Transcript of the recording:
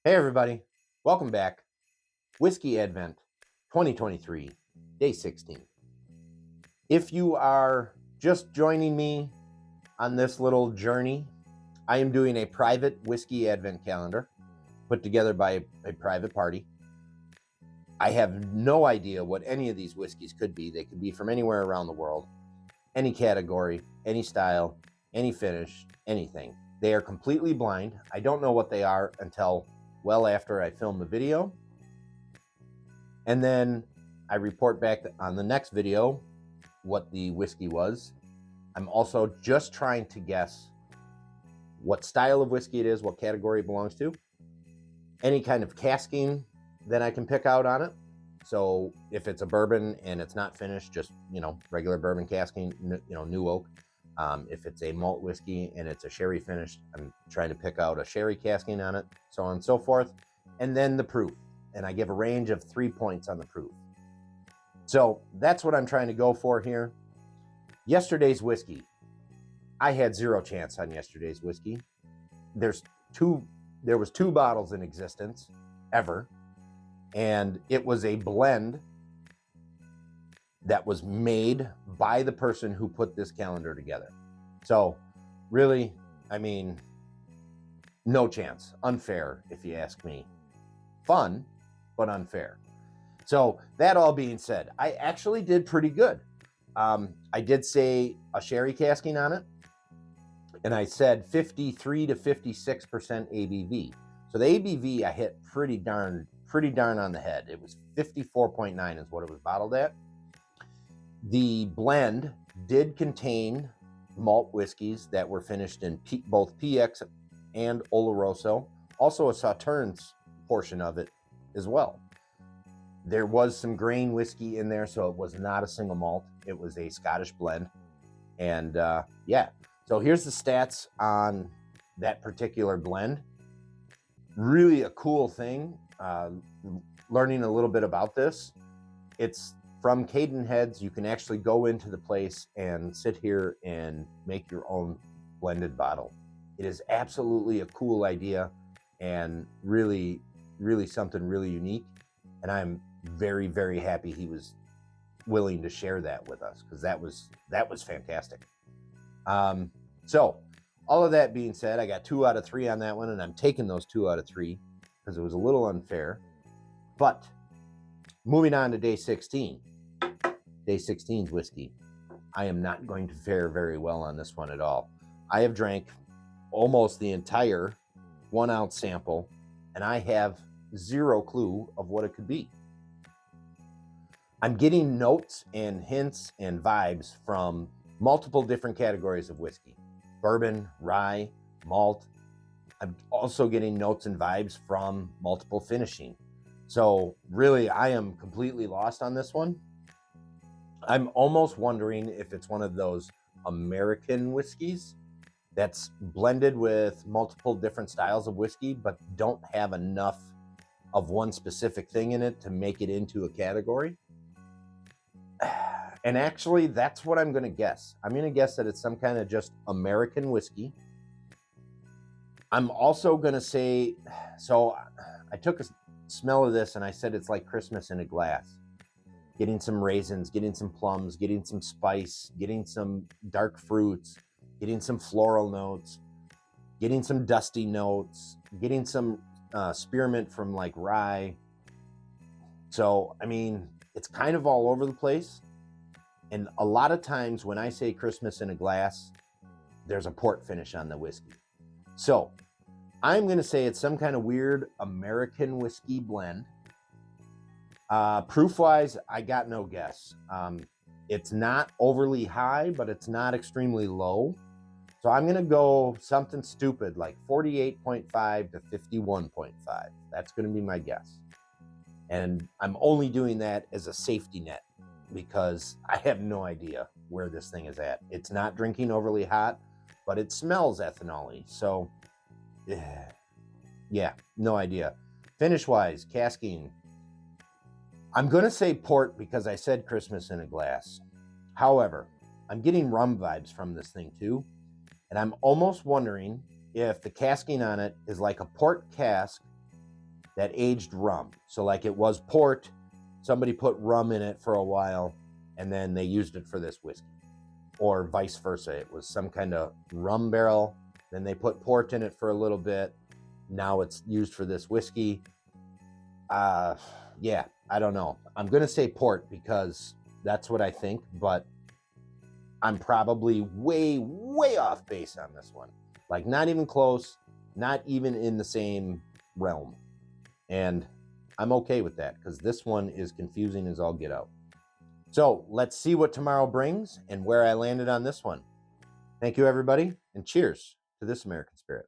Hey everybody, welcome back. Whiskey Advent 2023, day 16. If you are just joining me on this little journey, I am doing a private Whiskey Advent calendar put together by a private party. I have no idea what any of these whiskeys could be. They could be from anywhere around the world, any category, any style, any finish, anything. They are completely blind. I don't know what they are until well after I film the video. And then I report back on the next video what the whiskey was. I'm also just trying to guess what style of whiskey it is, what category it belongs to, any kind of casking that I can pick out on it. So if it's a bourbon and it's not finished, just, regular bourbon casking, new oak. If it's a malt whiskey and it's a sherry finished, I'm trying to pick out a sherry casking on it, so on and so forth. And then the proof. And I give a range of 3 points on the proof. So that's what I'm trying to go for here. Yesterday's whiskey. I had zero chance on yesterday's whiskey. There was two bottles in existence ever, and it was a blend that was made by the person who put this calendar together. So really, no chance. Unfair, if you ask me. Fun, but unfair. So that all being said, I actually did pretty good. I did say a sherry casking on it, and I said 53 to 56% ABV. So the ABV I hit pretty darn on the head. It was 54.9 is what it was bottled at. The blend did contain malt whiskeys that were finished in both PX and Oloroso, also a Sauternes portion of it as well. There was some grain whiskey in there, so it was not a single malt. It was a Scottish blend. And so here's the stats on that particular blend. Really a cool thing, learning a little bit about this. It's from Cadenheads. You can actually go into the place and sit here and make your own blended bottle. It is absolutely a cool idea and really, really something really unique. And I'm very, very happy he was willing to share that with us, because that was fantastic. So all of that being said, I got 2 out of 3 on that one, and I'm taking those 2 out of 3 because it was a little unfair. But moving on to day 16. Day 16's whiskey. I am not going to fare very well on this one at all. I have drank almost the entire 1 ounce sample, and I have zero clue of what it could be. I'm getting notes and hints and vibes from multiple different categories of whiskey. Bourbon, rye, malt. I'm also getting notes and vibes from multiple finishing. So really, I am completely lost on this one. I'm almost wondering if it's one of those American whiskeys that's blended with multiple different styles of whiskey, but don't have enough of one specific thing in it to make it into a category. And actually, that's what I'm going to guess. I'm going to guess that it's some kind of just American whiskey. I'm also going to say, so I took a smell of this and I said it's like Christmas in a glass. Getting some raisins, getting some plums, getting some spice, getting some dark fruits, getting some floral notes, getting some dusty notes, getting some spearmint from like rye. So, it's kind of all over the place. And a lot of times when I say Christmas in a glass, there's a port finish on the whiskey. So I'm going to say it's some kind of weird American whiskey blend. Proof-wise, I got no guess. It's not overly high, but it's not extremely low. So I'm going to go something stupid like 48.5 to 51.5. That's going to be my guess. And I'm only doing that as a safety net because I have no idea where this thing is at. It's not drinking overly hot, but it smells ethanol-y. So, yeah, no idea. Finish-wise, casking. I'm going to say port because I said Christmas in a glass. However, I'm getting rum vibes from this thing too. And I'm almost wondering if the casking on it is like a port cask that aged rum. So like it was port, somebody put rum in it for a while, and then they used it for this whiskey. Or vice versa. It was some kind of rum barrel, then they put port in it for a little bit. Now it's used for this whiskey. Yeah, I don't know. I'm going to say port because that's what I think, but I'm probably way, way off base on this one. Like not even close, not even in the same realm. And I'm okay with that because this one is confusing as all get out. So let's see what tomorrow brings and where I landed on this one. Thank you, everybody, and cheers to this American spirit.